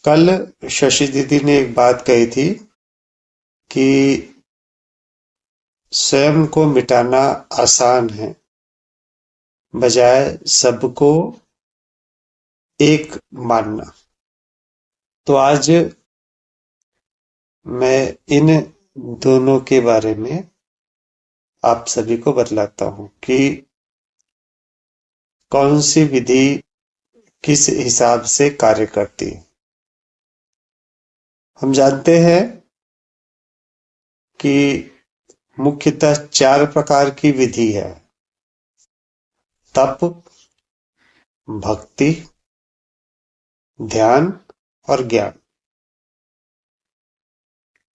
कल शशि दीदी ने एक बात कही थी कि स्वयं को मिटाना आसान है, बजाय सबको एक मानना। तो आज मैं इन दोनों के बारे में आप सभी को बतलाता हूं कि कौन सी विधि किस हिसाब से कार्य करती है। हम जानते हैं कि मुख्यतः 4 प्रकार की विधि है: तप, भक्ति, ध्यान और ज्ञान।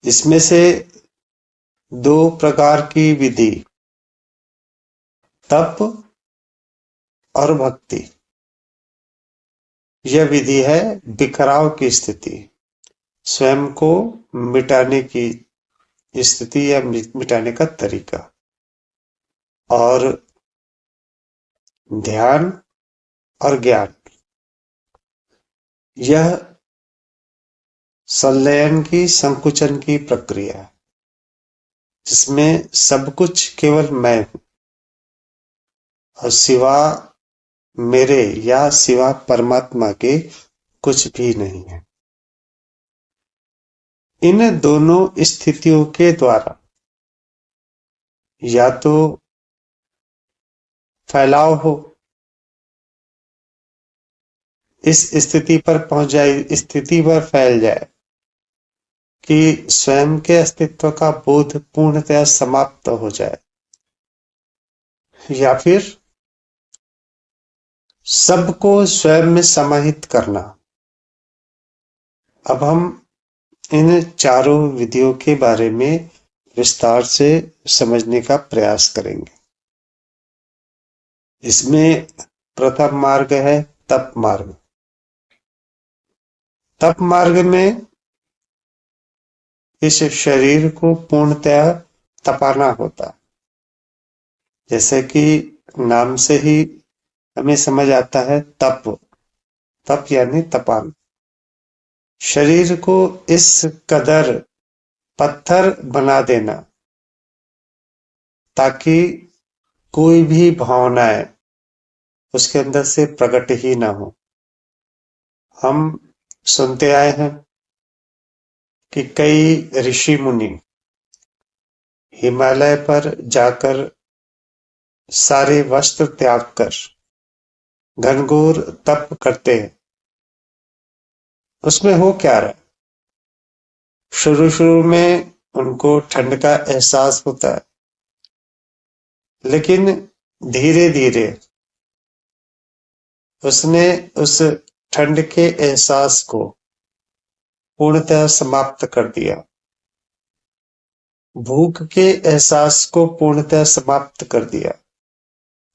इसमें से 2 प्रकार की विधि, तप और भक्ति, यह विधि है बिखराव की स्थिति, स्वयं को मिटाने की स्थिति या मिटाने का तरीका। और ध्यान और ज्ञान, यह संलयन की, संकुचन की प्रक्रिया है, जिसमें सब कुछ केवल मैं हूं और सिवा मेरे या सिवा परमात्मा के कुछ भी नहीं है। इन दोनों स्थितियों के द्वारा या तो फैलाव हो, इस स्थिति पर पहुंच जाए, स्थिति पर फैल जाए कि स्वयं के अस्तित्व का बोध पूर्णतया समाप्त हो जाए, या फिर सबको स्वयं में समाहित करना। अब हम इन चारों विधियों के बारे में विस्तार से समझने का प्रयास करेंगे। इसमें प्रथम मार्ग है तप मार्ग। तप मार्ग में इस शरीर को पूर्णतया तपाना होता है। जैसे कि नाम से ही हमें समझ आता है, तप, तप यानी तपाना। शरीर को इस कदर पत्थर बना देना ताकि कोई भी भावनाएं उसके अंदर से प्रकट ही ना हो। हम सुनते आए हैं कि कई ऋषि मुनि हिमालय पर जाकर सारे वस्त्र त्याग कर घनघोर तप करते हैं। उसमें हो क्या रहा है? शुरू में उनको ठंड का एहसास होता है, लेकिन धीरे धीरे उसने उस ठंड के एहसास को पूर्णतः समाप्त कर दिया। भूख के एहसास को पूर्णतः समाप्त कर दिया।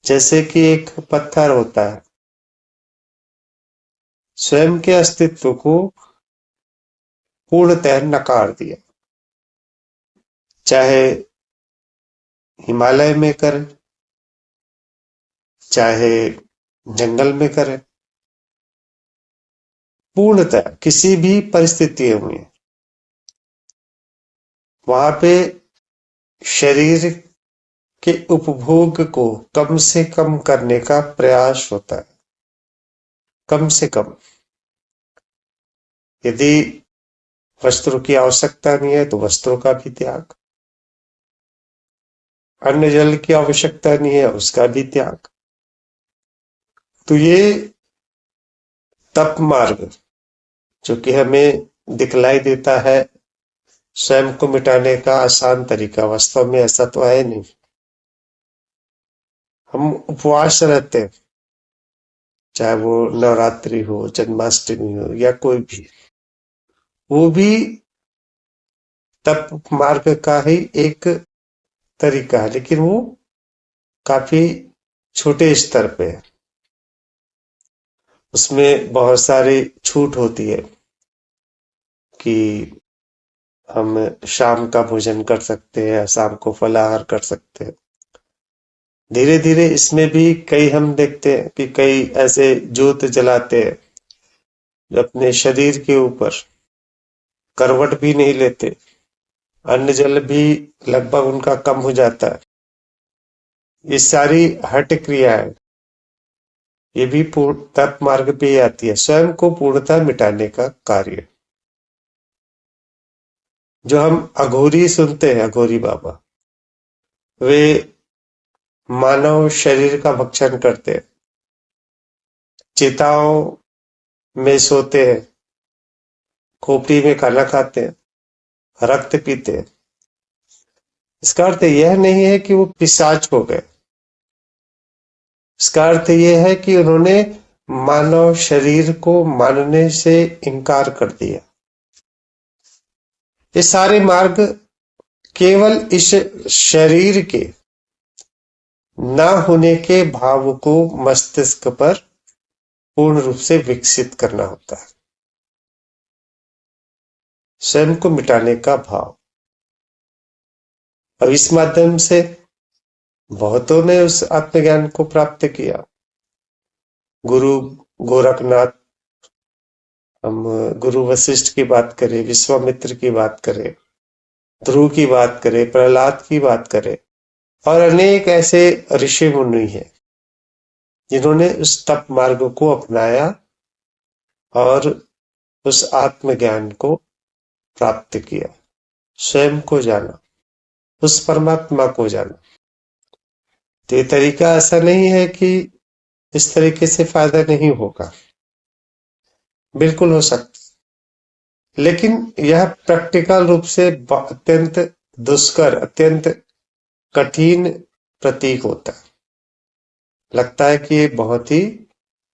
जैसे कि एक पत्थर होता है, स्वयं के अस्तित्व को पूर्णतः नकार दिया। चाहे हिमालय में करे, चाहे जंगल में करे, पूर्णतः किसी भी परिस्थिति में वहां पे शरीर के उपभोग को कम से कम करने का प्रयास होता है। कम से कम, यदि वस्त्रों की आवश्यकता नहीं है तो वस्त्रों का भी त्याग, अन्न जल की आवश्यकता नहीं है उसका भी त्याग। तो ये तप मार्ग जो कि हमें दिखलाई देता है स्वयं को मिटाने का आसान तरीका, वास्तव में ऐसा तो है नहीं। हम उपवास रहते हैं, चाहे वो नवरात्रि हो, जन्माष्टमी हो या कोई भी, वो भी तप मार्ग का ही एक तरीका है, लेकिन वो काफी छोटे स्तर पे है। उसमें बहुत सारी छूट होती है कि हम शाम का भोजन कर सकते हैं, शाम को फलाहार कर सकते हैं। धीरे धीरे इसमें भी कई हम देखते हैं कि कई ऐसे ज्योत जलाते हैं अपने शरीर के ऊपर करवट भी नहीं लेते, अन्न जल भी लगभग उनका कम हो जाता है। ये सारी हठ क्रियाएं ये भी पूर्ण तप मार्ग पे ही आती है, स्वयं को पूर्णतः मिटाने का कार्य। जो हम अघोरी सुनते हैं, अघोरी बाबा, वे मानव शरीर का भक्षण करते हैं, चिताओं में सोते हैं, खोपड़ी में खाना खाते हैं, रक्त पीते हैं। इसका अर्थ यह नहीं है कि वो पिशाच हो गए। इसका अर्थ यह है कि उन्होंने मानव शरीर को मानने से इनकार कर दिया। ये सारे मार्ग केवल इस शरीर के ना होने के भाव को मस्तिष्क पर पूर्ण रूप से विकसित करना होता है। स्वयं को मिटाने का भाव। अब इस माध्यम से बहुतों ने उस आत्मज्ञान को प्राप्त किया। गुरु गोरखनाथ, हम गुरु वशिष्ठ की बात करें, विश्वामित्र की बात करें, ध्रुव की बात करें, प्रहलाद की बात करें, और अनेक ऐसे ऋषि मुनि हैं जिन्होंने उस तप मार्ग को अपनाया और उस आत्मज्ञान को प्राप्त किया, स्वयं को जाना, उस परमात्मा को जाना। तो ये तरीका ऐसा नहीं है कि इस तरीके से फायदा नहीं होगा, बिल्कुल हो सकता, लेकिन यह प्रैक्टिकल रूप से अत्यंत दुष्कर, अत्यंत कठिन प्रतीक होता है। लगता है कि ये बहुत ही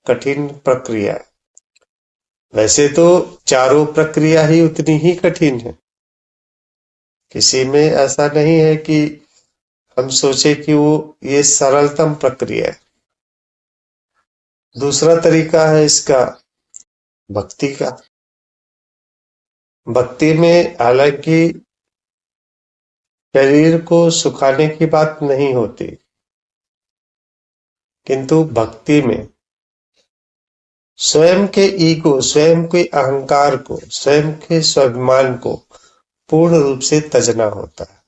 कठिन प्रक्रिया है। वैसे तो चारों प्रक्रिया ही उतनी ही कठिन है। किसी में ऐसा नहीं है कि हम सोचे कि वो ये सरलतम प्रक्रिया है। दूसरा तरीका है इसका भक्ति का। भक्ति में हालांकि शरीर को सुखाने की बात नहीं होती, किंतु भक्ति में स्वयं के ईगो, स्वयं के अहंकार को, स्वयं के स्वाभिमान को पूर्ण रूप से तजना होता है।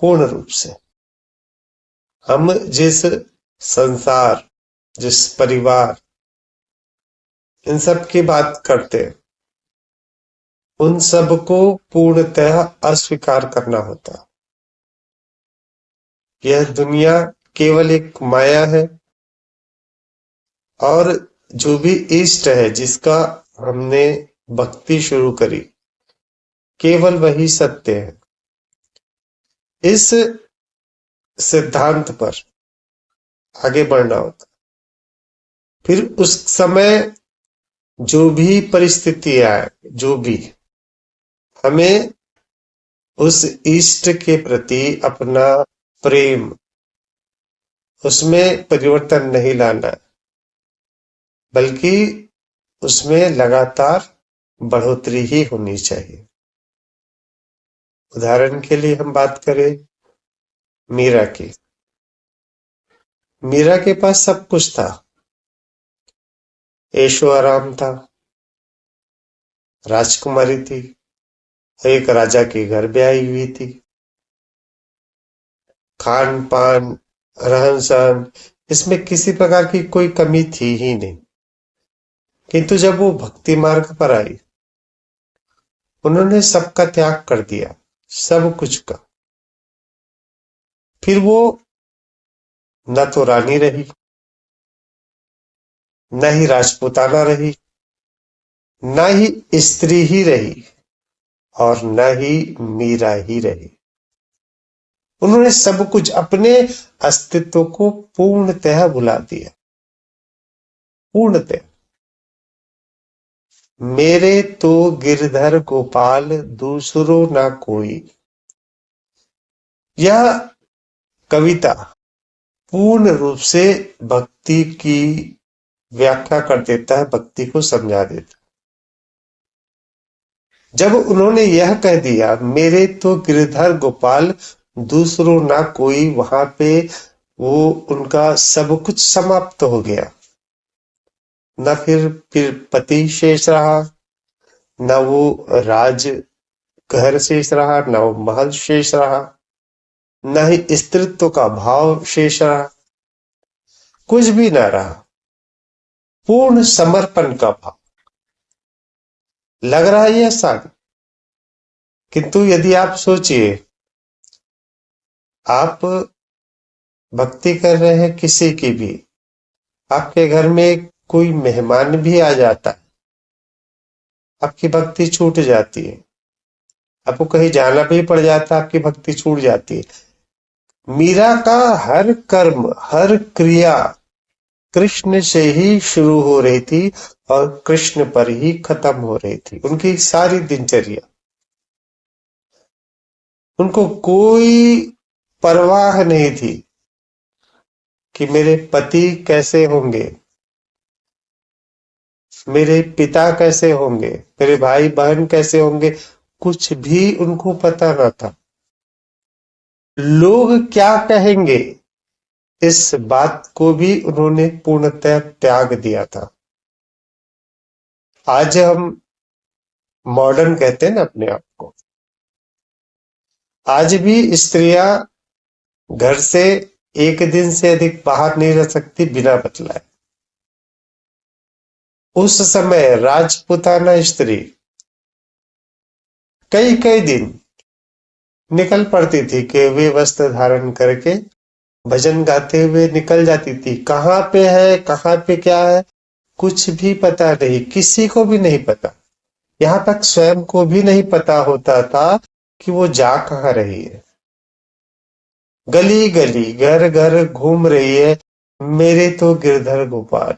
पूर्ण रूप से हम जिस संसार, जिस परिवार, इन सब की बात करते हैं, उन सब को पूर्णतः अस्वीकार करना होता है। यह दुनिया केवल एक माया है, और जो भी इष्ट है, जिसका हमने भक्ति शुरू करी, केवल वही सत्य है। इस सिद्धांत पर आगे बढ़ना होता। फिर उस समय जो भी परिस्थितियां आए, जो भी, हमें उस इष्ट के प्रति अपना प्रेम, उसमें परिवर्तन नहीं लाना है, बल्कि उसमें लगातार बढ़ोतरी ही होनी चाहिए। उदाहरण के लिए हम बात करें मीरा की। मीरा के पास सब कुछ था, ऐशो आराम था, राजकुमारी थी, एक राजा के घर ब्याही हुई थी, खान पान, रहन सहन, इसमें किसी प्रकार की कोई कमी थी ही नहीं। किंतु जब वो भक्ति मार्ग पर आई, उन्होंने सबका त्याग कर दिया, सब कुछ का। फिर वो न तो रानी रही, न ही राजपुताना रही, न ही स्त्री ही रही, और न ही मीरा ही रही। उन्होंने सब कुछ, अपने अस्तित्व को पूर्णतः भुला दिया, पूर्णतः। मेरे तो गिरधर गोपाल दूसरो ना कोई, यह कविता पूर्ण रूप से भक्ति की व्याख्या कर देता है, भक्ति को समझा देता है। जब उन्होंने यह कह दिया मेरे तो गिरधर गोपाल दूसरो ना कोई, वहां पे वो उनका सब कुछ समाप्त हो गया। न फिर पति शेष रहा, न वो राज घर शेष रहा, न वो महल शेष रहा, न ही स्त्रीत्व का भाव शेष रहा, कुछ भी न रहा। पूर्ण समर्पण का भाव। लग रहा है ये आसान, किंतु यदि आप सोचिए, आप भक्ति कर रहे हैं किसी की भी, आपके घर में कोई मेहमान भी आ जाता है, आपकी भक्ति छूट जाती है। आपको कहीं जाना भी पड़ जाता है, आपकी भक्ति छूट जाती है। मीरा का हर कर्म, हर क्रिया कृष्ण से ही शुरू हो रही थी और कृष्ण पर ही खत्म हो रही थी। उनकी सारी दिनचर्या, उनको कोई परवाह नहीं थी कि मेरे पति कैसे होंगे, मेरे पिता कैसे होंगे, मेरे भाई बहन कैसे होंगे, कुछ भी उनको पता न था। लोग क्या कहेंगे, इस बात को भी उन्होंने पूर्णतः त्याग दिया था। आज हम मॉडर्न कहते हैं ना अपने आप को। आज भी स्त्रियां घर से एक दिन से अधिक बाहर नहीं रह सकती बिना बतलाए। उस समय राजपुताना स्त्री कई कई दिन निकल पड़ती थी कि वे वस्त्र धारण करके भजन गाते हुए निकल जाती थी। कहाँ पे है, कहाँ पे क्या है, कुछ भी पता नहीं, किसी को भी नहीं पता। यहाँ तक स्वयं को भी नहीं पता होता था कि वो जा कहाँ रही है। गली गली घर घर घूम रही है, मेरे तो गिरधर गोपाल।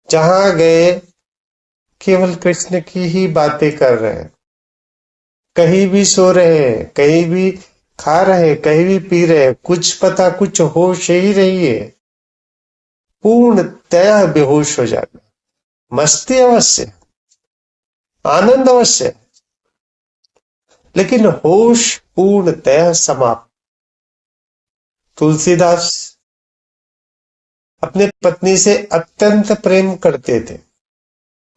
जहां गए केवल कृष्ण की ही बातें कर रहे हैं। कहीं भी सो रहे हैं, कहीं भी खा रहे हैं, कहीं भी पी रहे हैं, कुछ पता, कुछ होश ही नहीं है। पूर्णतः बेहोश हो जाना। मस्ती अवश्य, आनंद अवश्य, लेकिन होश पूर्णतः समाप्त। तुलसीदास अपने पत्नी से अत्यंत प्रेम करते थे,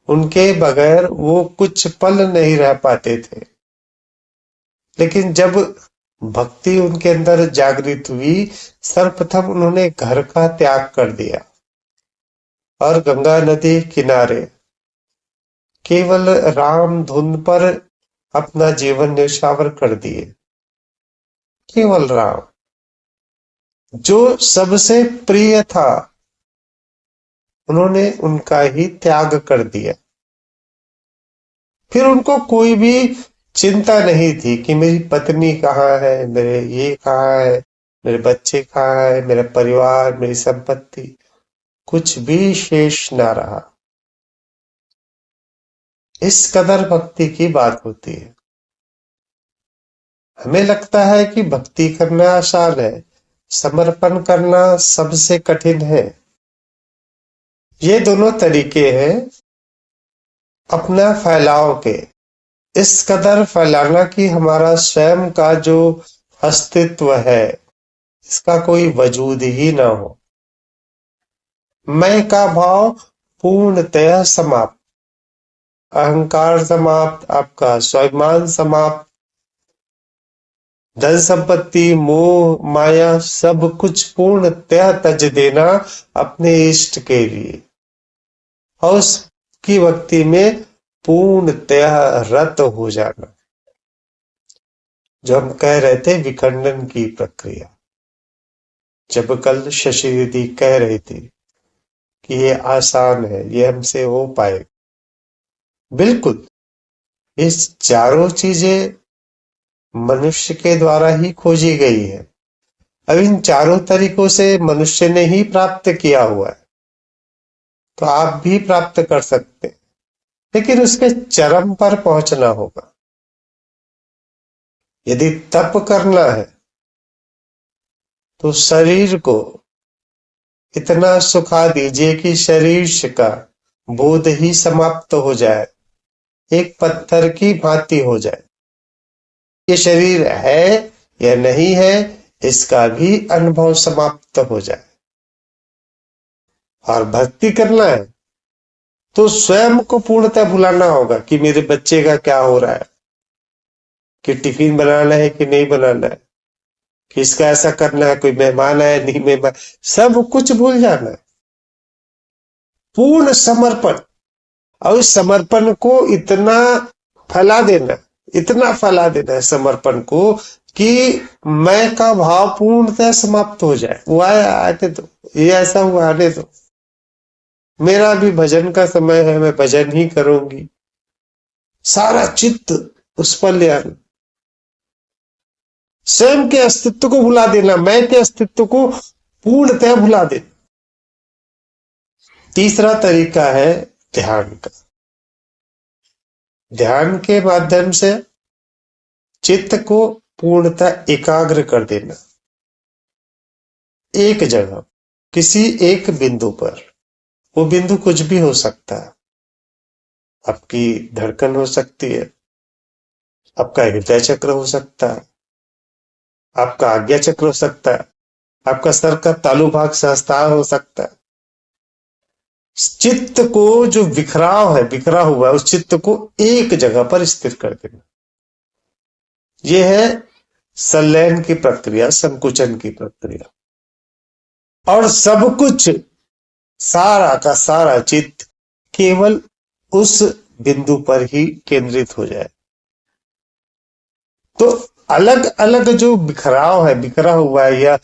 उनके बगैर वो कुछ पल नहीं रह पाते थे। लेकिन जब भक्ति उनके अंदर जागृत हुई, सर्वप्रथम उन्होंने घर का त्याग कर दिया और गंगा नदी किनारे केवल राम धुन पर अपना जीवन न्यौछावर कर दिए। केवल राम, जो सबसे प्रिय था, उन्होंने उनका ही त्याग कर दिया। फिर उनको कोई भी चिंता नहीं थी कि मेरी पत्नी कहाँ है, मेरे ये कहाँ है, मेरे बच्चे कहाँ है, मेरा परिवार, मेरी संपत्ति, कुछ भी शेष ना रहा। इस कदर भक्ति की बात होती है। हमें लगता है कि भक्ति करना आसान है, समर्पण करना सबसे कठिन है। ये दोनों तरीके हैं अपना फैलाव के। इस कदर फैलाना कि हमारा स्वयं का जो अस्तित्व है, इसका कोई वजूद ही ना हो। मैं का भाव पूर्णतः समाप्त, अहंकार समाप्त, आपका स्वाभिमान समाप्त, धन संपत्ति, मोह माया, सब कुछ पूर्णतः तज देना अपने इष्ट के लिए, और उसकी भक्ति में पूर्णतः रत हो जाना। जो हम कह रहे थे विखंडन की प्रक्रिया, जब कल शशि दीदी कह रही थी कि ये आसान है, ये हमसे हो पाएगा, बिल्कुल। इस चारों चीजें मनुष्य के द्वारा ही खोजी गई है। अब इन चारों तरीकों से मनुष्य ने ही प्राप्त किया हुआ है, तो आप भी प्राप्त कर सकते हैं, लेकिन उसके चरम पर पहुंचना होगा। यदि तप करना है तो शरीर को इतना सुखा दीजिए कि शरीर का बोध ही समाप्त हो जाए, एक पत्थर की भांति हो जाए। ये शरीर है या नहीं है, इसका भी अनुभव समाप्त हो जाए। और भक्ति करना है तो स्वयं को पूर्णतः भुलाना होगा कि मेरे बच्चे का क्या हो रहा है, कि टिफिन बनाना है कि नहीं बनाना है, कि इसका ऐसा करना है, कोई मेहमान है नहीं मेहमान, सब कुछ भूल जाना है। पूर्ण समर्पण। और उस समर्पण को इतना फैला देना, इतना फैला देना है समर्पण को कि मैं का भाव पूर्णतः समाप्त हो जाए। वो आने दो, ये ऐसा हुआ, आने दो, मेरा भी भजन का समय है, मैं भजन ही करूंगी। सारा चित्त उस पर ले आना, स्वयं के अस्तित्व को भुला देना, मैं के अस्तित्व को पूर्णतः भुला देना। तीसरा तरीका है ध्यान का। ध्यान के माध्यम से चित्त को पूर्णतः एकाग्र कर देना, एक जगह, किसी एक बिंदु पर। वो बिंदु कुछ भी हो सकता है, आपकी धड़कन हो सकती है, आपका हृदय चक्र हो सकता है, आपका आज्ञा चक्र हो सकता है, आपका सर का तालु भाग सहस्त्रार हो सकता है। चित्त को जो बिखराव है, बिखरा हुआ है, उस चित्त को एक जगह पर स्थिर कर देना। यह है संलयन की प्रक्रिया, संकुचन की प्रक्रिया। और सब कुछ, सारा का सारा चित्त केवल उस बिंदु पर ही केंद्रित हो जाए। तो अलग अलग जो बिखराव है, बिखरा हुआ है, या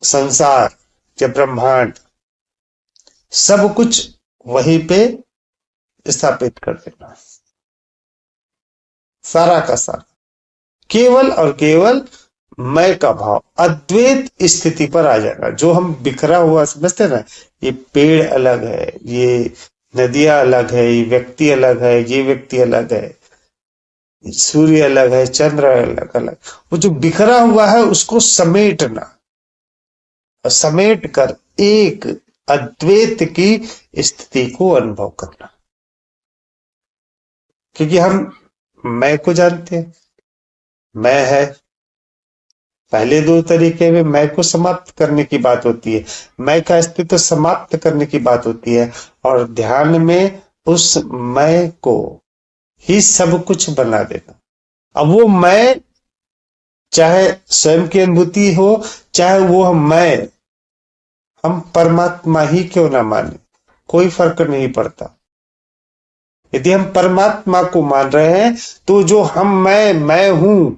संसार या ब्रह्मांड, सब कुछ वहीं पे स्थापित कर देना, सारा का सारा, केवल और केवल मैं का भाव, अद्वैत स्थिति पर आ जाएगा। जो हम बिखरा हुआ समझते ना, ये पेड़ अलग है, ये नदियां अलग है, ये व्यक्ति अलग है, ये व्यक्ति अलग है, सूर्य अलग है, चंद्र अलग अलग, वो जो बिखरा हुआ है उसको समेटना, और समेट कर एक अद्वैत की स्थिति को अनुभव करना। क्योंकि हम मैं को जानते हैं, मैं है। पहले दो तरीके में मैं को समाप्त करने की बात होती है, मैं का अस्तित्व समाप्त करने की बात होती है, और ध्यान में उस मैं को ही सब कुछ बना देना। अब वो मैं चाहे स्वयं की अनुभूति हो, चाहे वो मैं हम परमात्मा ही क्यों ना माने, कोई फर्क नहीं पड़ता। यदि हम परमात्मा को मान रहे हैं तो जो हम मैं हूं,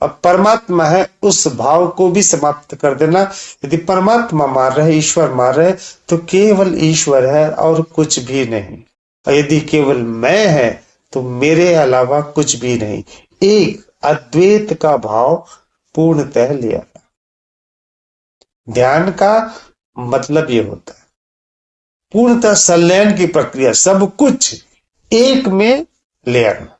अब परमात्मा है, उस भाव को भी समाप्त कर देना। यदि परमात्मा मान रहे, ईश्वर मान रहे, तो केवल ईश्वर है और कुछ भी नहीं। और यदि केवल मैं है तो मेरे अलावा कुछ भी नहीं। एक अद्वैत का भाव पूर्णतः ले आना। ध्यान का मतलब ये होता है पूर्णतः संलयन की प्रक्रिया, सब कुछ एक में ले आना,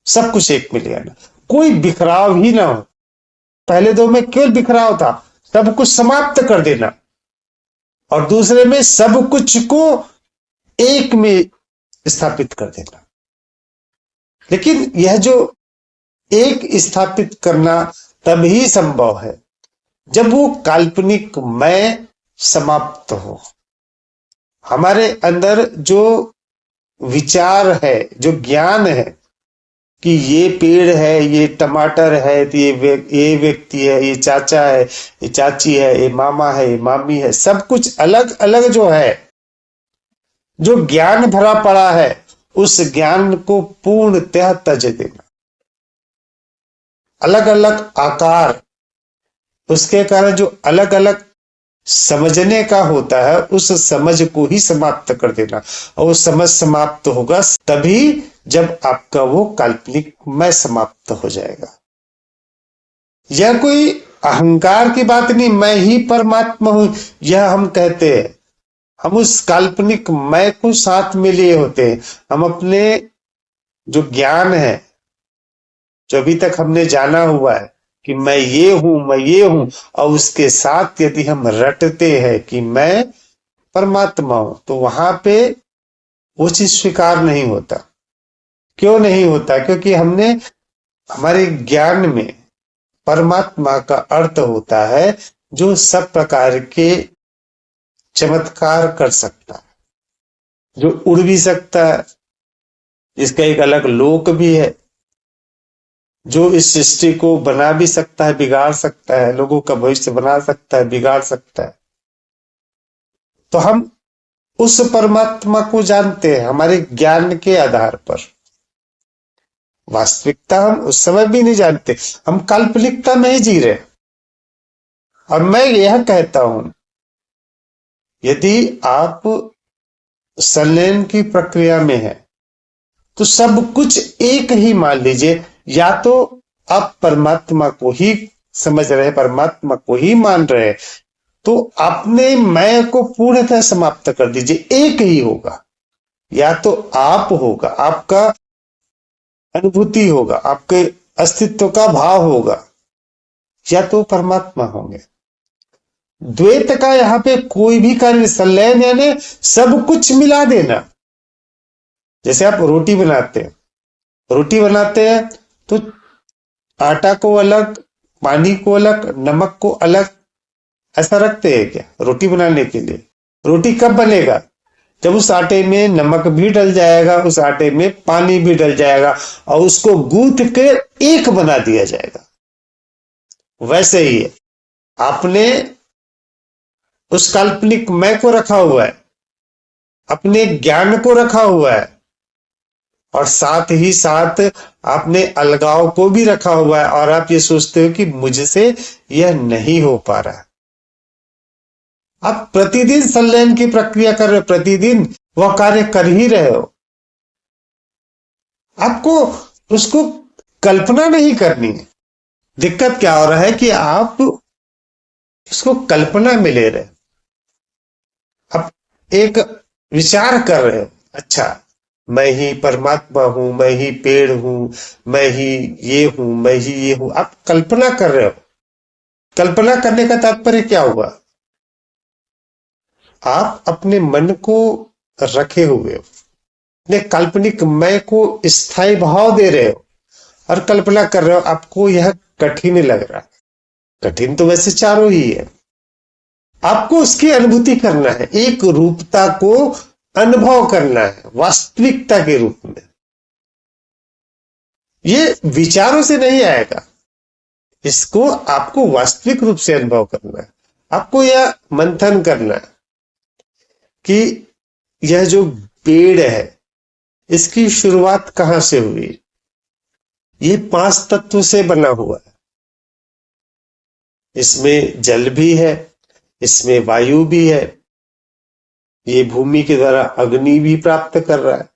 सब कुछ एक में ले आना, कोई बिखराव ही ना हो। पहले दो में केवल बिखराव था, सब कुछ समाप्त कर देना, और दूसरे में सब कुछ को एक में स्थापित कर देना। लेकिन यह जो एक स्थापित करना तभी संभव है जब वो काल्पनिक मैं समाप्त हो। हमारे अंदर जो विचार है, जो ज्ञान है कि ये पेड़ है, ये टमाटर है, तो ये व्यक्ति है, ये चाचा है, ये चाची है, ये मामा है, ये मामी है, सब कुछ अलग अलग जो है, जो ज्ञान भरा पड़ा है, उस ज्ञान को पूर्णतः त्यज देना। अलग अलग आकार, उसके कारण जो अलग अलग समझने का होता है, उस समझ को ही समाप्त कर देना। और वो समझ समाप्त होगा तभी जब आपका वो काल्पनिक मैं समाप्त हो जाएगा। यह कोई अहंकार की बात नहीं, मैं ही परमात्मा हूं यह हम कहते हैं। हम उस काल्पनिक मैं को साथ में लिए होते हैं। हम अपने जो ज्ञान है, जो अभी तक हमने जाना हुआ है कि मैं ये हूं, मैं ये हूं, और उसके साथ यदि हम रटते हैं कि मैं परमात्मा हूं, तो वहां पे वो चीज स्वीकार नहीं होता। क्यों नहीं होता? क्योंकि हमने हमारे ज्ञान में परमात्मा का अर्थ होता है जो सब प्रकार के चमत्कार कर सकता है, जो उड़ भी सकता है, जिसका एक अलग लोक भी है, जो इस सृष्टि को बना भी सकता है, बिगाड़ सकता है, लोगों का भविष्य बना सकता है, बिगाड़ सकता है। तो हम उस परमात्मा को जानते हैं हमारे ज्ञान के आधार पर। वास्तविकता हम उस समय भी नहीं जानते, हम काल्पनिकता में ही जी रहे। और मैं यह कहता हूं, यदि आप संलयन की प्रक्रिया में है तो सब कुछ एक ही मान लीजिए। या तो आप परमात्मा को ही समझ रहे, परमात्मा को ही मान रहे, तो अपने मैं को पूर्णतः समाप्त कर दीजिए, एक ही होगा। या तो आप होगा, आपका अनुभूति होगा, आपके अस्तित्व का भाव होगा, या तो परमात्मा होंगे। द्वैत का यहां पे कोई भी कार्य, संलयन यानी सब कुछ मिला देना। जैसे आप रोटी बनाते हैं, रोटी बनाते हैं तो आटा को अलग, पानी को अलग, नमक को अलग ऐसा रखते हैं क्या रोटी बनाने के लिए? रोटी कब बनेगा? जब उस आटे में नमक भी डल जाएगा, उस आटे में पानी भी डल जाएगा और उसको गूंथ कर एक बना दिया जाएगा। वैसे ही है, आपने उस काल्पनिक मैं को रखा हुआ है, अपने ज्ञान को रखा हुआ है, और साथ ही साथ आपने अलगाव को भी रखा हुआ है, और आप ये सोचते हो कि मुझसे यह नहीं हो पा रहा। आप प्रतिदिन संलयन की प्रक्रिया कर रहे हो, प्रतिदिन वह कार्य कर ही रहे हो। आपको उसको कल्पना नहीं करनी है। दिक्कत क्या हो रहा है कि आप उसको कल्पना में ले रहे, आप एक विचार कर रहे हो, अच्छा मैं ही परमात्मा हूं, मैं ही पेड़ हूं, मैं ही ये हूं, मैं ही ये हूं। आप कल्पना कर रहे हो। कल्पना करने का तात्पर्य क्या हुआ? आप अपने मन को रखे हुए हो, अपने काल्पनिक मैं को स्थायी भाव दे रहे हो और कल्पना कर रहे हो। आपको यह कठिन लग रहा है। कठिन तो वैसे चारों ही है। आपको उसकी अनुभूति करना है, एक रूपता को अनुभव करना है वास्तविकता के रूप में। ये विचारों से नहीं आएगा, इसको आपको वास्तविक रूप से अनुभव करना है। आपको यह मंथन करना है कि यह जो पेड़ है इसकी शुरुआत कहां से हुई। ये 5 तत्व से बना हुआ है। इसमें जल भी है, इसमें वायु भी है, ये भूमि के द्वारा अग्नि भी प्राप्त कर रहा है,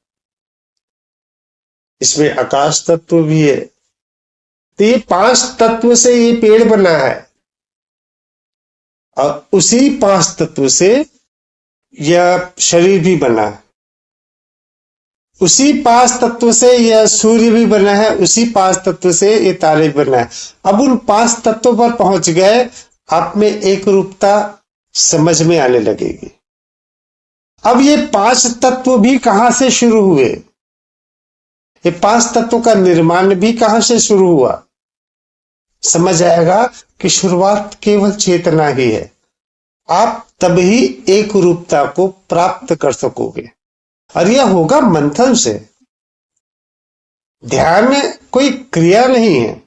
इसमें आकाश तत्व भी है। तो ये 5 तत्व से ये पेड़ बना है, और उसी 5 तत्व से यह शरीर भी बना है, उसी 5 तत्व से यह सूर्य भी बना है, उसी 5 तत्व से ये तारे भी बना है। अब उन 5 तत्वों पर पहुंच गए, आप में एक रूपता समझ में आने लगेगी। अब ये 5 तत्व भी कहां से शुरू हुए, ये 5 तत्वों का निर्माण भी कहां से शुरू हुआ, समझ आएगा कि शुरुआत केवल चेतना ही है। आप तभी एक रूपता को प्राप्त कर सकोगे, और यह होगा मंथन से। ध्यान कोई क्रिया नहीं है,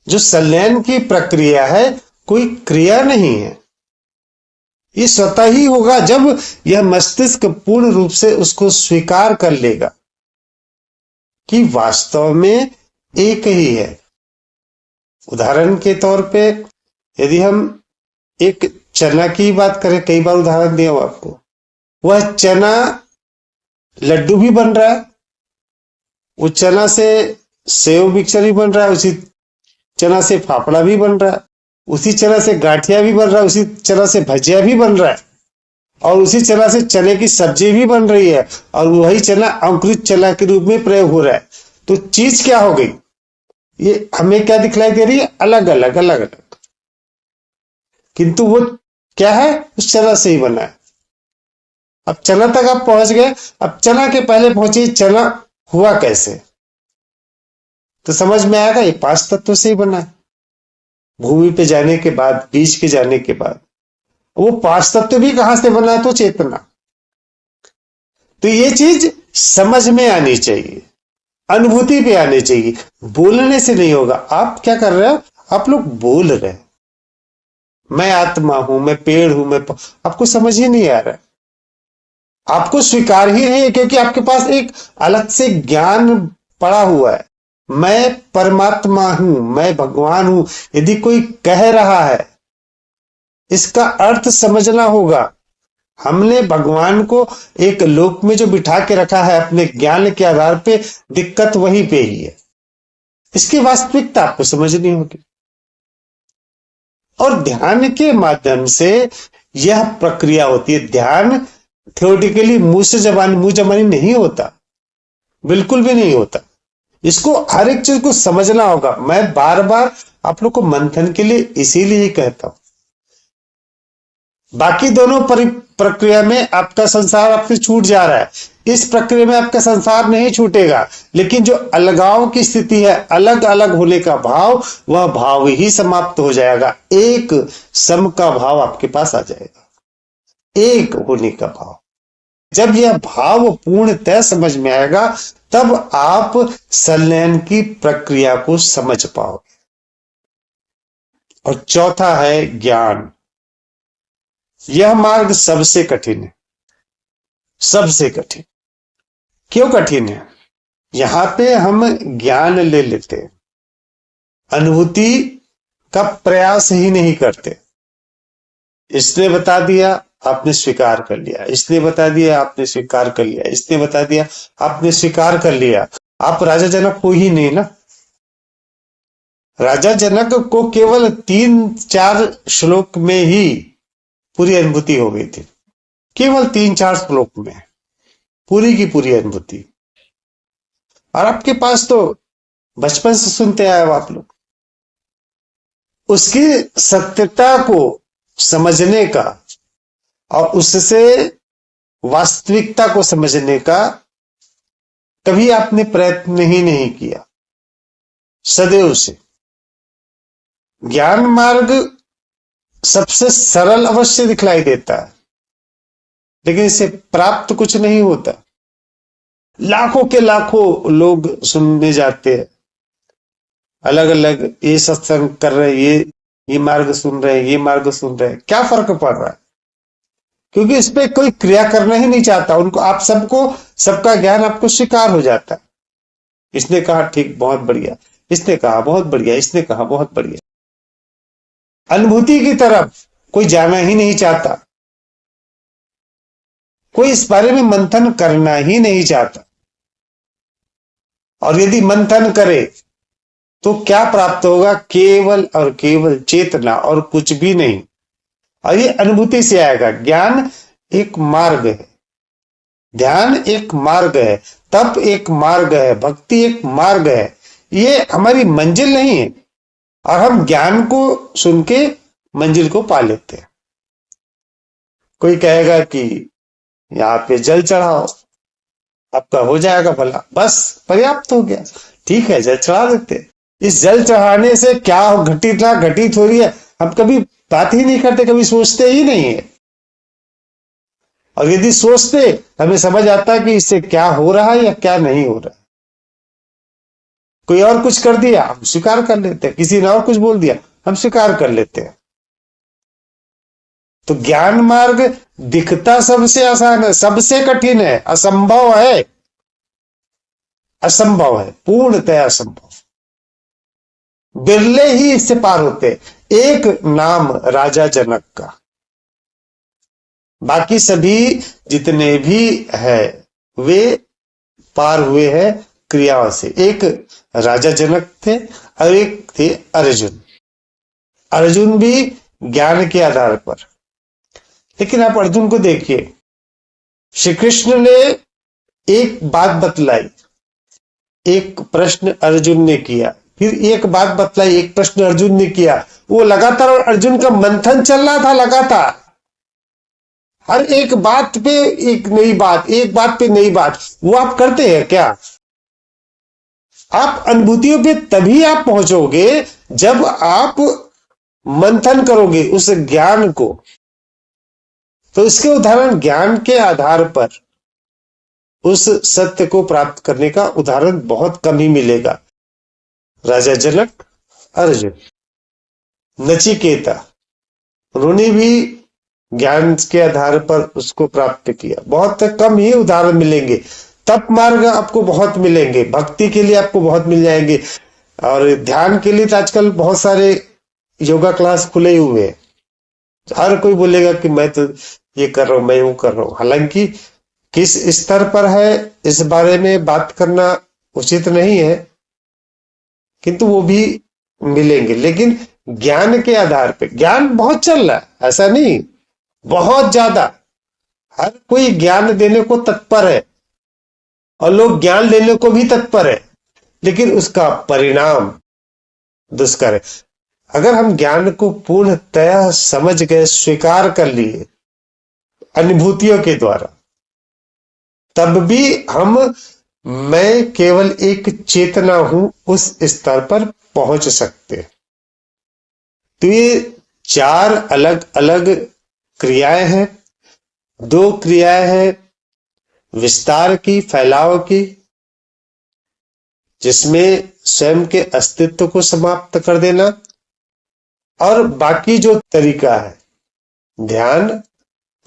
जो संलयन की प्रक्रिया है कोई क्रिया नहीं है। ये स्वतः ही होगा जब यह मस्तिष्क पूर्ण रूप से उसको स्वीकार कर लेगा कि वास्तव में एक ही है। उदाहरण के तौर पे यदि हम एक चना की बात करें, कई बार उदाहरण दिया हूं आपको, वह चना लड्डू भी बन रहा है, उस चना से सेव मिक्सचर भी बन रहा है, उसी चना से फाफड़ा भी बन रहा है, उसी चना से गाठिया भी बन रहा है, उसी चना से भजिया भी बन रहा है, और उसी चना से चने की सब्जी भी बन रही है, और वही चना अंकुरित चना के रूप में प्रयोग हो रहा है। तो चीज क्या हो गई? ये हमें क्या दिखलाई दे रही है? अलग अलग अलग अलग, किंतु वो क्या है? उस चना से ही बना है। अब चना तक आप पहुंच गए। अब चना के पहले पहुंचे, चना हुआ कैसे? तो समझ में आएगा ये 5 तत्व से ही बना है। भूमि पे जाने के बाद, बीज के जाने के बाद, वो पांच तत्व भी कहां से बना? तो चेतना। तो ये चीज समझ में आनी चाहिए, अनुभूति पे आनी चाहिए, बोलने से नहीं होगा। आप क्या कर रहे हो? आप लोग बोल रहे हैं मैं आत्मा हूं, मैं पेड़ हूं, आपको समझ ही नहीं आ रहा है, आपको स्वीकार ही नहीं है, क्योंकि आपके पास एक अलग से ज्ञान पड़ा हुआ है। मैं परमात्मा हूं, मैं भगवान हूं, यदि कोई कह रहा है इसका अर्थ समझना होगा। हमने भगवान को एक लोक में जो बिठा के रखा है अपने ज्ञान के आधार पे, दिक्कत वहीं पे ही है। इसकी वास्तविकता आपको समझनी होगी। और ध्यान के माध्यम से यह प्रक्रिया होती है। ध्यान थियोरेटिकली मुंह जबानी नहीं होता, बिल्कुल भी नहीं होता। इसको हर एक चीज को समझना होगा। मैं बार बार आप लोग को मंथन के लिए इसीलिए ही कहता हूं। बाकी दोनों प्रक्रिया में आपका संसार आपसे छूट जा रहा है, इस प्रक्रिया में आपका संसार नहीं छूटेगा। लेकिन जो अलगाव की स्थिति है, अलग अलग होने का भाव, वह भाव ही समाप्त हो जाएगा। एक सम का भाव आपके पास आ जाएगा, एक होने का भाव। जब यह भाव पूर्णतः समझ में आएगा, तब आप संलयन की प्रक्रिया को समझ पाओगे। और चौथा है ज्ञान। यह मार्ग सबसे कठिन है, सबसे कठिन। क्यों कठिन है? यहां पे हम ज्ञान ले लेते हैं, अनुभूति का प्रयास ही नहीं करते। इसने बता दिया, आपने स्वीकार कर लिया, इसने बता दिया, आपने स्वीकार कर लिया, इसने बता दिया, आपने स्वीकार कर लिया। आप राजा जनक को ही नहीं ना। राजा जनक को केवल 3-4 श्लोक में ही पूरी अनुभूति हो गई थी, केवल 3-4 श्लोक में पूरी की पूरी अनुभूति। और आपके पास तो बचपन से सुनते आए हो आप लोग। उसकी सत्यता को समझने का और उससे वास्तविकता को समझने का कभी आपने प्रयत्न ही नहीं किया, सदैव से। ज्ञान मार्ग सबसे सरल अवश्य दिखलाई देता है, लेकिन इससे प्राप्त कुछ नहीं होता। लाखों के लाखों लोग सुनने जाते हैं, अलग अलग ये सत्संग कर रहे हैं, ये मार्ग सुन रहे हैं, ये मार्ग सुन रहे हैं। क्या फर्क पड़ रहा है? क्योंकि इस पे कोई क्रिया करना ही नहीं चाहता। उनको आप सबको, सबका ज्ञान आपको स्वीकार हो जाता है। इसने कहा ठीक, बहुत बढ़िया, इसने कहा बहुत बढ़िया, इसने कहा बहुत बढ़िया। अनुभूति की तरफ कोई जाना ही नहीं चाहता, कोई इस बारे में मंथन करना ही नहीं चाहता। और यदि मंथन करे तो क्या प्राप्त होगा? केवल और केवल चेतना और कुछ भी नहीं। और ये अनुभूति से आएगा। ज्ञान एक मार्ग है, ध्यान एक मार्ग है, तप एक मार्ग है, भक्ति एक मार्ग है। ये हमारी मंजिल नहीं है। और हम ज्ञान को सुन के मंजिल को पा लेते हैं। कोई कहेगा कि यहाँ पे जल चढ़ाओ, आपका हो जाएगा भला, बस पर्याप्त हो गया। ठीक है, जल चढ़ा देते। इस जल चढ़ाने से क्या घटित हो रही है, हम कभी बात ही नहीं करते, कभी सोचते ही नहीं है। और यदि सोचते, हमें समझ आता कि इससे क्या हो रहा है या क्या नहीं हो रहा है। कोई और कुछ कर दिया, हम स्वीकार कर लेते हैं। किसी ने और कुछ बोल दिया, हम स्वीकार कर लेते हैं। तो ज्ञान मार्ग दिखता सबसे आसान है, सबसे कठिन है, असंभव है, असंभव है, पूर्णतः असंभव। बिरले ही इससे पार होते। एक नाम राजा जनक का, बाकी सभी जितने भी है वे पार हुए हैं क्रियाओं से। एक राजा जनक थे और एक थे अर्जुन। अर्जुन भी ज्ञान के आधार पर। लेकिन आप अर्जुन को देखिए, श्री कृष्ण ने एक बात बतलाई, एक प्रश्न अर्जुन ने किया, फिर एक बात बतलाई, एक प्रश्न अर्जुन ने किया। वो लगातार, और अर्जुन का मंथन चल रहा था लगातार। हर एक बात पे एक नई बात, एक बात पे नई बात। वो आप करते हैं क्या? आप अनुभूतियों पे तभी आप पहुंचोगे जब आप मंथन करोगे उस ज्ञान को। तो इसके उदाहरण ज्ञान के आधार पर उस सत्य को प्राप्त करने का उदाहरण बहुत कम ही मिलेगा। राजा जनक, अर्जुन, नचिकेता, उन्होंने भी ज्ञान के आधार पर उसको प्राप्त किया। बहुत कम ही उदाहरण मिलेंगे। तप मार्ग आपको बहुत मिलेंगे, भक्ति के लिए आपको बहुत मिल जाएंगे, और ध्यान के लिए तो आजकल बहुत सारे योगा क्लास खुले हुए हैं। हर कोई बोलेगा कि मैं तो ये कर रहा हूं, मैं वो कर रहा हूं। हालांकि किस स्तर पर है इस बारे में बात करना उचित नहीं है, किंतु वो भी मिलेंगे। लेकिन ज्ञान के आधार पे, ज्ञान बहुत चल रहा है, ऐसा नहीं, बहुत ज्यादा। हर कोई ज्ञान देने को तत्पर है और लोग ज्ञान लेने को भी तत्पर है, लेकिन उसका परिणाम दुष्कर है। अगर हम ज्ञान को पूर्णतः समझ गए, स्वीकार कर लिए अनुभूतियों के द्वारा, तब भी हम मैं केवल एक चेतना हूं उस स्तर पर पहुंच सकते हैं। तो ये 4 अलग अलग क्रियाएं हैं। 2 क्रियाएं हैं विस्तार की, फैलाव की, जिसमें स्वयं के अस्तित्व को समाप्त कर देना, और बाकी जो तरीका है ध्यान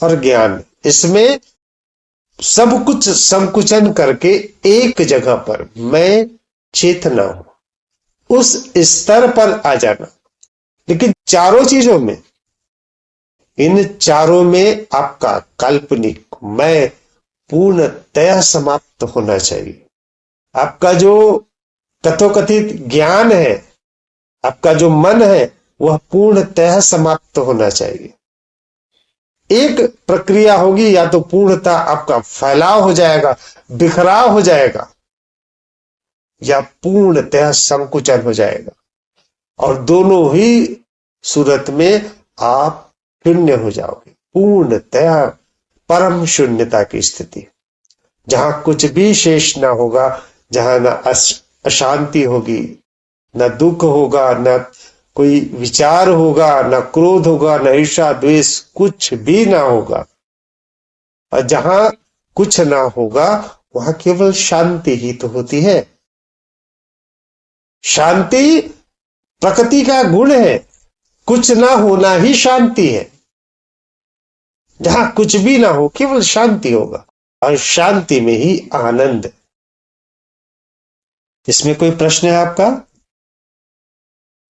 और ज्ञान, इसमें सब कुछ संकुचन करके एक जगह पर मैं चेतना हूं उस स्तर पर आ जाना। लेकिन चारों चीजों में, इन चारों में आपका काल्पनिक मैं पूर्णतः समाप्त होना चाहिए। आपका जो कथोकथित ज्ञान है, आपका जो मन है, वह पूर्णतः समाप्त होना चाहिए। एक प्रक्रिया होगी, या तो पूर्णतः आपका फैलाव हो जाएगा, बिखराव हो जाएगा, या पूर्णतः संकुचन हो जाएगा। और दोनों ही सूरत में आप शून्य हो जाओगे, पूर्णतः परम शून्यता की स्थिति, जहां कुछ भी शेष ना होगा, जहां न अशांति होगी, न दुख होगा, न कोई विचार होगा, न क्रोध होगा, न ईर्ष्या द्वेष, कुछ भी ना होगा। और जहां कुछ ना होगा वहां केवल शांति ही तो होती है। शांति प्रकृति का गुण है, कुछ ना होना ही शांति है। जहां कुछ भी ना हो, केवल शांति होगा, और शांति में ही आनंद। इसमें कोई प्रश्न है आपका?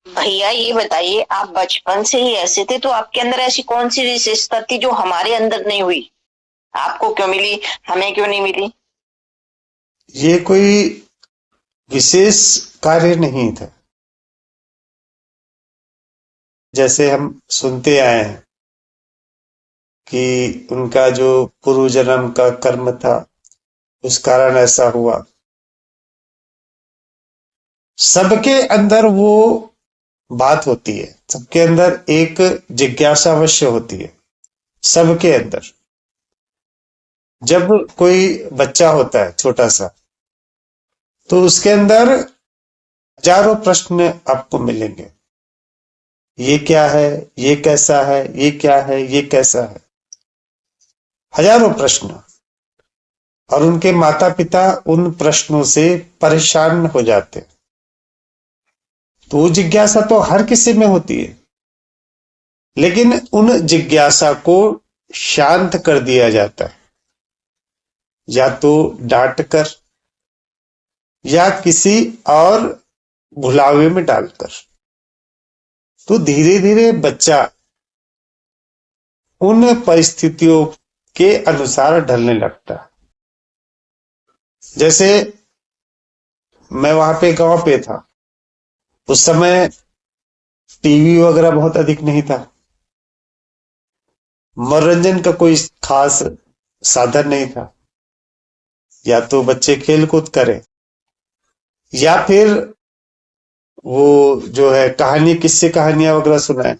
भैया ये बताइए, आप बचपन से ही ऐसे थे, तो आपके अंदर ऐसी कौन सी विशेषता थी जो हमारे अंदर नहीं हुई? आपको क्यों मिली, हमें क्यों नहीं मिली? ये कोई विशेष कार्य नहीं था। जैसे हम सुनते आए हैं कि उनका जो पूर्व जन्म का कर्म था, उस कारण ऐसा हुआ। सबके अंदर वो बात होती है, सबके अंदर एक जिज्ञासा अवश्य होती है, सबके अंदर। जब कोई बच्चा होता है छोटा सा, तो उसके अंदर हजारों प्रश्न आपको मिलेंगे। ये क्या है, ये कैसा है, ये क्या है, ये कैसा है, हजारों प्रश्न। और उनके माता पिता उन प्रश्नों से परेशान हो जाते हैं। तो वो जिज्ञासा तो हर किसी में होती है, लेकिन उन जिज्ञासा को शांत कर दिया जाता है, या तो डांट कर, या किसी और भुलावे में डालकर। तो धीरे धीरे बच्चा उन परिस्थितियों के अनुसार ढलने लगता है। जैसे मैं वहां पे गांव पे था, उस समय टीवी वगैरह बहुत अधिक नहीं था, मनोरंजन का कोई खास साधन नहीं था। या तो बच्चे खेल कूद करें, या फिर वो जो है कहानी, किस्से कहानियां वगैरह सुनाए।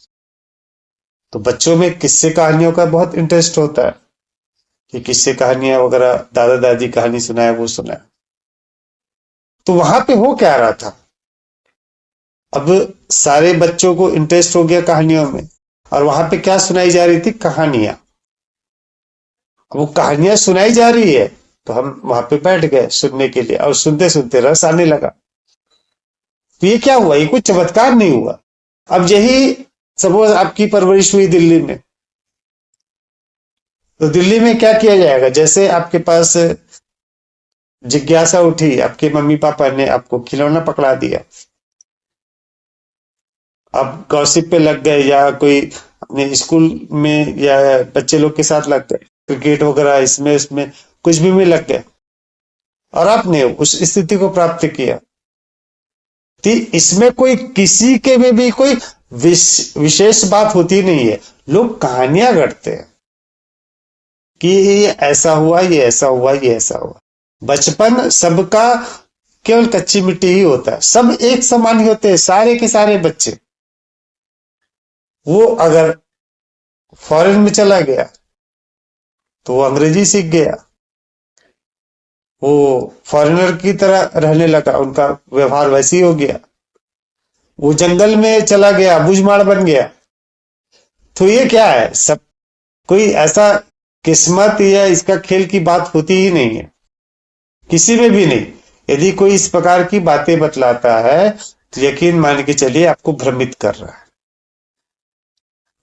तो बच्चों में किस्से कहानियों का बहुत इंटरेस्ट होता है कि किस्से कहानियां वगैरह, दादा दादी कहानी सुनाए, वो सुनाए। तो वहां पे हो क्या रहा था, अब सारे बच्चों को इंटरेस्ट हो गया कहानियों में, और वहां पे क्या सुनाई जा रही थी, कहानियां। वो कहानियां सुनाई जा रही है तो हम वहां पे बैठ गए सुनने के लिए, और सुनते सुनते रस आने लगा। तो ये क्या हुआ? ये कोई चमत्कार नहीं हुआ। अब यही सपोज आपकी परवरिश हुई दिल्ली में, तो दिल्ली में क्या किया जाएगा? जैसे आपके पास जिज्ञासा उठी, आपके मम्मी पापा ने आपको खिलौना पकड़ा दिया, आप गॉसिप पे लग गए, या कोई अपने स्कूल में या बच्चे लोग के साथ लग गए, क्रिकेट वगैरह इसमें इसमें कुछ भी में लग गए, और आपने उस स्थिति को प्राप्त किया। तो इसमें कोई किसी के में भी कोई विशेष बात होती नहीं है। लोग कहानियां गढ़ते हैं कि ये ऐसा हुआ, ये ऐसा हुआ, ये ऐसा हुआ। बचपन सबका केवल कच्ची मिट्टी ही होता है, सब एक समान ही होते हैं, सारे के सारे बच्चे। वो अगर फॉरेन में चला गया तो वो अंग्रेजी सीख गया, वो फॉरेनर की तरह रहने लगा, उनका व्यवहार वैसे ही हो गया। वो जंगल में चला गया, बुझमाड़ बन गया। तो ये क्या है? सब कोई ऐसा किस्मत या इसका खेल की बात होती ही नहीं है, किसी में भी नहीं। यदि कोई इस प्रकार की बातें बतलाता है तो यकीन मान के चलिए आपको भ्रमित कर रहा है।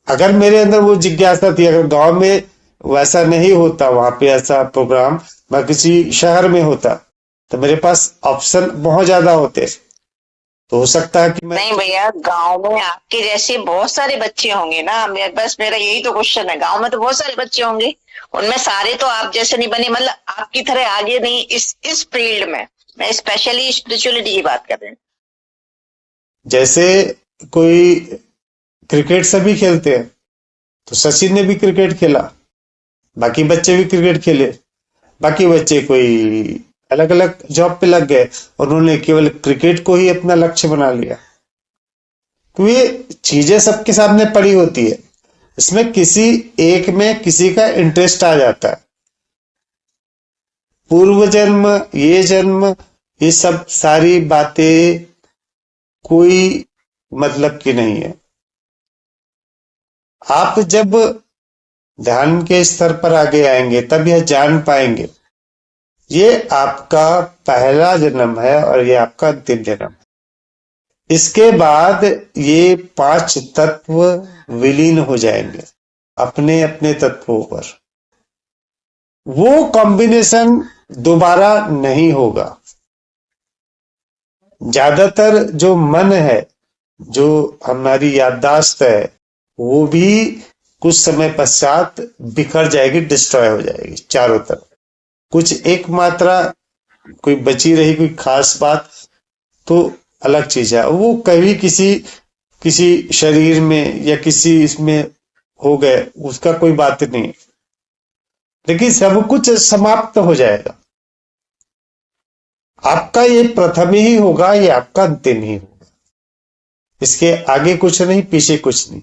अगर मेरे अंदर वो जिज्ञासा थी, अगर गांव में वैसा नहीं होता, वहां पे ऐसा प्रोग्राम, मैं किसी शहर में होता, तो मेरे पास ऑप्शन बहुत ज्यादा होते, तो हो सकता है कि मैं नहीं भैया, गांव में आपके जैसे बहुत सारे बच्चे होंगे ना। बस मेरा यही तो क्वेश्चन है, गांव में तो बहुत सारे बच्चे होंगे, उनमें सारे तो आप जैसे नहीं बने, मतलब आपकी तरह आगे नहीं इस फील्ड में। मैं स्पेशली स्पिरिचुअलिटी की बात कर रही हूँ। जैसे कोई क्रिकेट सभी खेलते हैं, तो सचिन ने भी क्रिकेट खेला, बाकी बच्चे भी क्रिकेट खेले, बाकी बच्चे कोई अलग अलग जॉब पे लग गए, उन्होंने केवल क्रिकेट को ही अपना लक्ष्य बना लिया। तो ये चीजें सबके सामने पड़ी होती है, इसमें किसी एक में किसी का इंटरेस्ट आ जाता है। पूर्व जन्म, ये जन्म, ये सब सारी बातें कोई मतलब की नहीं है। आप जब ध्यान के स्तर पर आगे आएंगे तब यह जान पाएंगे ये आपका पहला जन्म है और ये आपका अंतिम जन्म है। इसके बाद ये 5 तत्व विलीन हो जाएंगे अपने अपने तत्वों पर। वो कॉम्बिनेशन दोबारा नहीं होगा। ज्यादातर जो मन है, जो हमारी याददाश्त है, वो भी कुछ समय पश्चात बिखर जाएगी, डिस्ट्रॉय हो जाएगी चारों तरफ। कुछ एक मात्रा कोई बची रही, कोई खास बात, तो अलग चीज है। वो कभी किसी शरीर में या किसी इसमें हो गए, उसका कोई बात नहीं, लेकिन सब कुछ समाप्त हो जाएगा। आपका ये प्रथम ही होगा, ये आपका अंतिम ही होगा। इसके आगे कुछ नहीं, पीछे कुछ नहीं।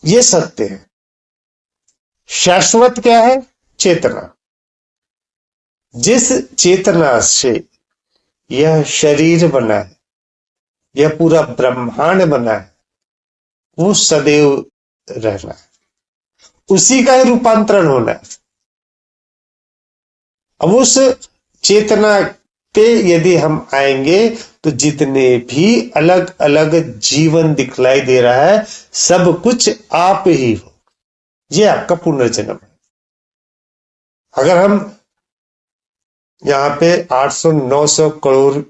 ये सत्य है। शाश्वत क्या है? चेतना। जिस चेतना से यह शरीर बना है, यह पूरा ब्रह्मांड बना है, वो सदैव रहना है, उसी का ही रूपांतरण होना है। अब उस चेतना पे यदि हम आएंगे तो जितने भी अलग अलग जीवन दिखलाई दे रहा है, सब कुछ आप ही हो। ये आपका पुनर्जन्म है। अगर हम यहाँ पे 800-900 करोड़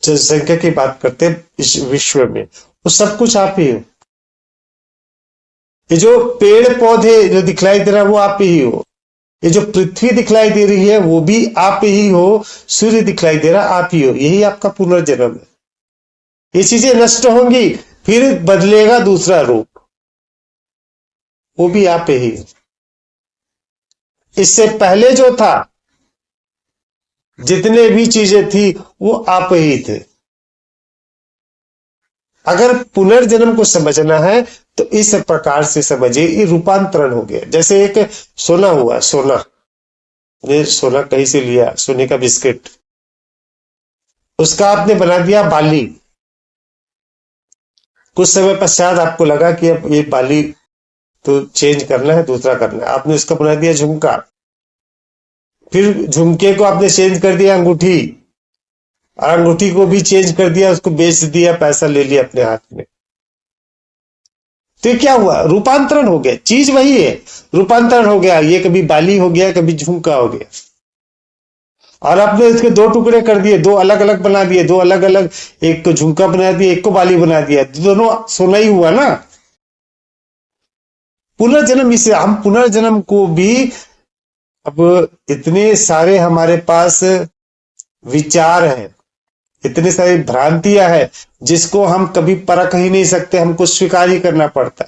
जनसंख्या की बात करते हैं इस विश्व में, तो सब कुछ आप ही हो। ये जो पेड़ पौधे जो दिखलाई दे रहा है वो आप ही हो। ये जो पृथ्वी दिखलाई दे रही है वो भी आप ही हो। सूर्य दिखलाई दे रहा आप ही हो। यही आपका पुनर्जन्म है। ये चीजें नष्ट होंगी, फिर बदलेगा दूसरा रूप, वो भी आप ही है। इससे पहले जो था, जितने भी चीजें थी, वो आप ही थे। अगर पुनर्जन्म को समझना है तो इस प्रकार से समझिए, ये रूपांतरण हो गया। जैसे एक सोना हुआ, सोना, ये सोना कहीं से लिया, सोने का बिस्किट, उसका आपने बना दिया बाली। कुछ समय पश्चात आपको लगा कि अब ये बाली तो चेंज करना है, दूसरा करना है। आपने उसका बना दिया झुमका, फिर झुमके को आपने चेंज कर दिया अंगूठी, और अंगूठी को भी चेंज कर दिया, उसको बेच दिया, पैसा ले लिया अपने हाथ में। तो ये क्या हुआ? रूपांतरण हो गया, चीज वही है, रूपांतरण हो गया। ये कभी बाली हो गया, कभी झुमका हो गया, और आपने इसके दो टुकड़े कर दिए, दो अलग अलग बना दिए, दो अलग अलग, एक को झुमका बना दिया, एक को बाली बना दिया, दोनों सोना ही हुआ ना। पुनर्जन्म, इसे हम पुनर्जन्म को भी, अब इतने सारे हमारे पास विचार है, इतनी सारी भ्रांतियां है, जिसको हम कभी परख ही नहीं सकते, हमको स्वीकार ही करना पड़ता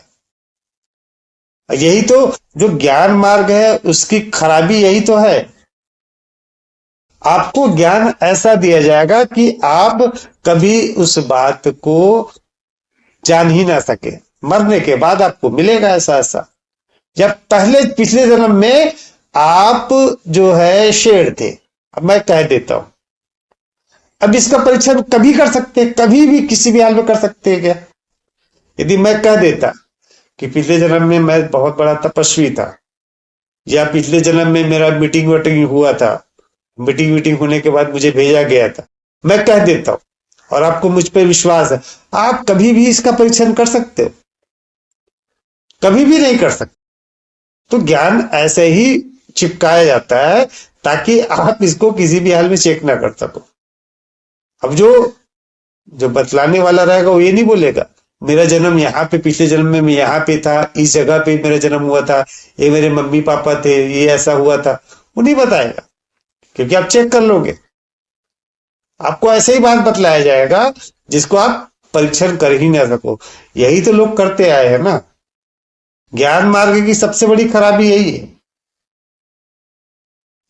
है। यही तो जो ज्ञान मार्ग है उसकी खराबी यही तो है। आपको ज्ञान ऐसा दिया जाएगा कि आप कभी उस बात को जान ही ना सके, मरने के बाद आपको मिलेगा ऐसा ऐसा। जब पहले पिछले जन्म में आप जो है शेर थे, अब मैं कह देता हूं, अब इसका परीक्षण कभी कर सकते हैं, कभी भी किसी भी हाल में कर सकते हैं क्या? यदि मैं कह देता कि पिछले जन्म में मैं बहुत बड़ा तपस्वी था, या पिछले जन्म में मेरा मीटिंग वीटिंग हुआ था, मीटिंग होने के बाद मुझे भेजा गया था, मैं कह देता हूं और आपको मुझ पर विश्वास है, आप कभी भी इसका परीक्षण कर सकते हो? कभी भी नहीं कर सकते। तो ज्ञान ऐसे ही चिपकाया जाता है ताकि आप इसको किसी भी हाल में चेक ना कर सको। अब जो बतलाने वाला रहेगा वो ये नहीं बोलेगा मेरा जन्म यहाँ पे, पिछले जन्म में मैं यहाँ पे था, इस जगह पे मेरा जन्म हुआ था, ये मेरे मम्मी पापा थे, ये ऐसा हुआ था, वो नहीं बताएगा, क्योंकि आप चेक कर लोगे। आपको ऐसे ही बात बतलाया जाएगा जिसको आप परीक्षण कर ही ना सको। यही तो लोग करते आए हैं ना। ज्ञान मार्ग की सबसे बड़ी खराबी यही है,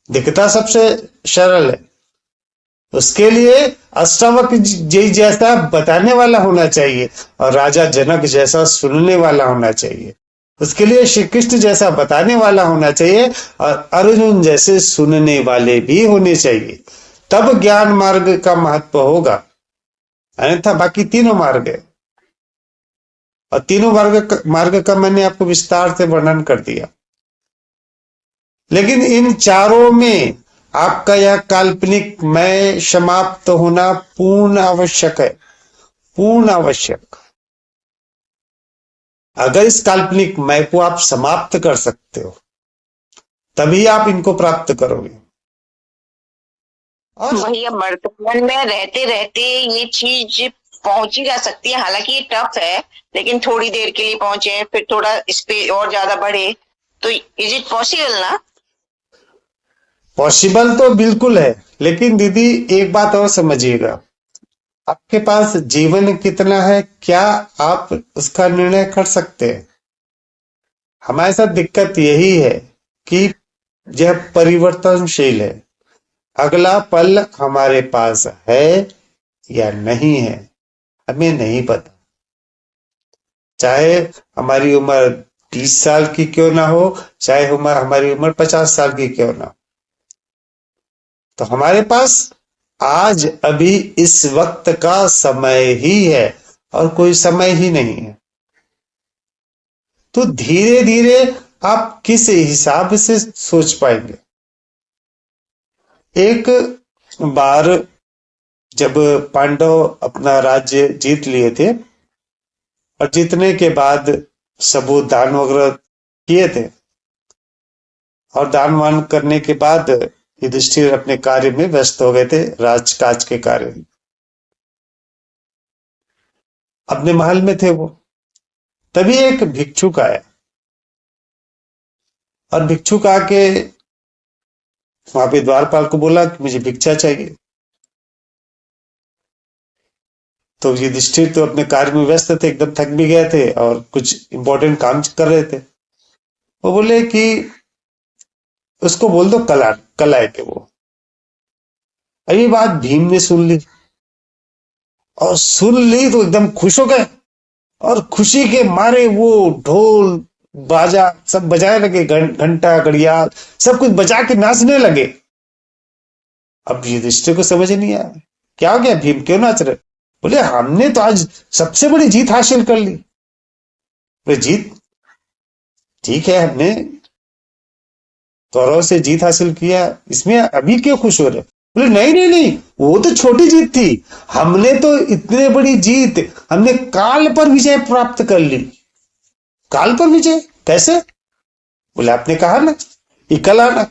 दिखता सबसे सरल है, उसके लिए अष्टावक्र जी जैसा बताने वाला होना चाहिए, और राजा जनक जैसा सुनने वाला होना चाहिए। उसके लिए श्री कृष्ण जैसा बताने वाला होना चाहिए, और अर्जुन जैसे सुनने वाले भी होने चाहिए, तब ज्ञान मार्ग का महत्व होगा। अन्यथा बाकी तीनों मार्ग है, और तीनों मार्ग का मैंने आपको विस्तार से वर्णन कर दिया। लेकिन इन चारों में आपका यह काल्पनिक मैं समाप्त होना पूर्ण आवश्यक है, पूर्ण आवश्यक। अगर इस काल्पनिक मैं को आप समाप्त कर सकते हो, तभी आप इनको प्राप्त करोगे। और भैया वर्तमान में रहते रहते ये चीज पहुंची जा सकती है, हालांकि ये टफ है, लेकिन थोड़ी देर के लिए पहुंचे, फिर थोड़ा इस पे और ज्यादा बढ़े, तो इज इट पॉसिबल ना? पॉसिबल तो बिल्कुल है, लेकिन दीदी एक बात और समझिएगा, आपके पास जीवन कितना है, क्या आप उसका निर्णय कर सकते हैं? हमारे साथ दिक्कत यही है कि यह परिवर्तनशील है, अगला पल हमारे पास है या नहीं है हमें नहीं पता। चाहे हमारी उम्र 30 साल की क्यों ना हो, चाहे हमारी उम्र 50 साल की क्यों ना हो, तो हमारे पास आज अभी इस वक्त का समय ही है और कोई समय ही नहीं है। तो धीरे धीरे आप किस हिसाब से सोच पाएंगे? एक बार जब पांडव अपना राज्य जीत लिए थे, और जीतने के बाद सब दान वगैरह किए थे, और दान वान करने के बाद युधिष्ठिर अपने कार्य में व्यस्त हो गए थे, राजकाज के कार्य में, अपने महल में थे वो। तभी एक भिक्षुक आया, और भिक्षुक आके वहां पे द्वारपाल को बोला कि मुझे भिक्षा चाहिए। तो युधिष्ठिर तो अपने कार्य में व्यस्त थे, एकदम थक भी गए थे और कुछ इंपॉर्टेंट काम कर रहे थे। वो बोले कि उसको बोल दो कल आए के वो। ये बात भीम ने सुन ली, और सुन ली तो एकदम खुश हो गए, और खुशी के मारे वो ढोल बाजा सब बजाने लगे, घंटा घड़ियाल सब कुछ बजा के नाचने लगे। अब युधिष्ठिर को समझ नहीं आया क्या हो गया, भीम क्यों नाच रहे? बोले हमने तो आज सबसे बड़ी जीत हासिल कर ली। बोले जीत? ठीक है, हमने गौरव से जीत हासिल किया, इसमें अभी क्यों खुश हो रहे? बोले नहीं नहीं नहीं, वो तो छोटी जीत थी, हमने तो इतने बड़ी जीत, हमने काल पर विजय प्राप्त कर ली। काल पर विजय कैसे? बोले आपने कहा ना कि कल आना,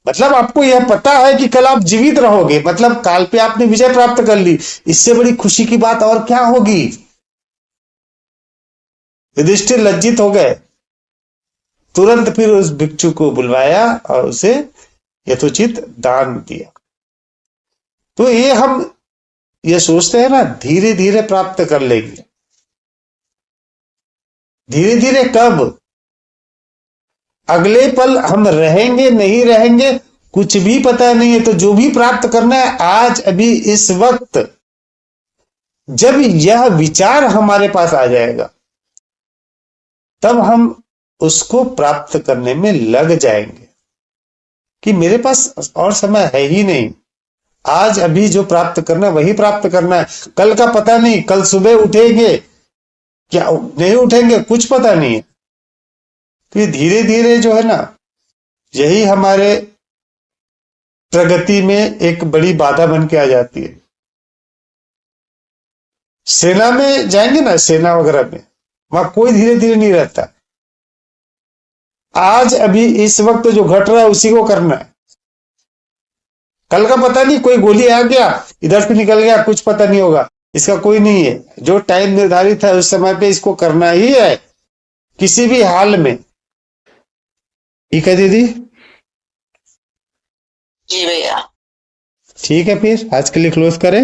मतलब आपको यह पता है कि कल आप जीवित रहोगे, मतलब काल पे आपने विजय प्राप्त कर ली, इससे बड़ी खुशी की बात और क्या होगी? युधिष्ठिर लज्जित हो गए, तुरंत फिर उस भिक्षु को बुलवाया और उसे यथोचित दान दिया। तो ये सोचते हैं ना धीरे धीरे प्राप्त कर लेंगे, धीरे धीरे कब? अगले पल हम रहेंगे नहीं रहेंगे कुछ भी पता नहीं है। तो जो भी प्राप्त करना है आज अभी इस वक्त, जब यह विचार हमारे पास आ जाएगा तब हम उसको प्राप्त करने में लग जाएंगे कि मेरे पास और समय है ही नहीं, आज अभी जो प्राप्त करना है वही प्राप्त करना है। कल का पता नहीं, कल सुबह उठेंगे क्या नहीं उठेंगे कुछ पता नहीं है। तो ये धीरे धीरे जो है ना, यही हमारे प्रगति में एक बड़ी बाधा बन के आ जाती है। सेना में जाएंगे ना, सेना वगैरह में, वहां कोई धीरे धीरे नहीं रहता। आज अभी इस वक्त जो घट रहा है उसी को करना है, कल का पता नहीं, कोई गोली आ गया इधर से निकल गया कुछ पता नहीं होगा, इसका कोई नहीं है। जो टाइम निर्धारित है उस समय पे इसको करना ही है किसी भी हाल में। ठीक है दीदी? जी भैया। ठीक है, फिर आज के लिए क्लोज करें।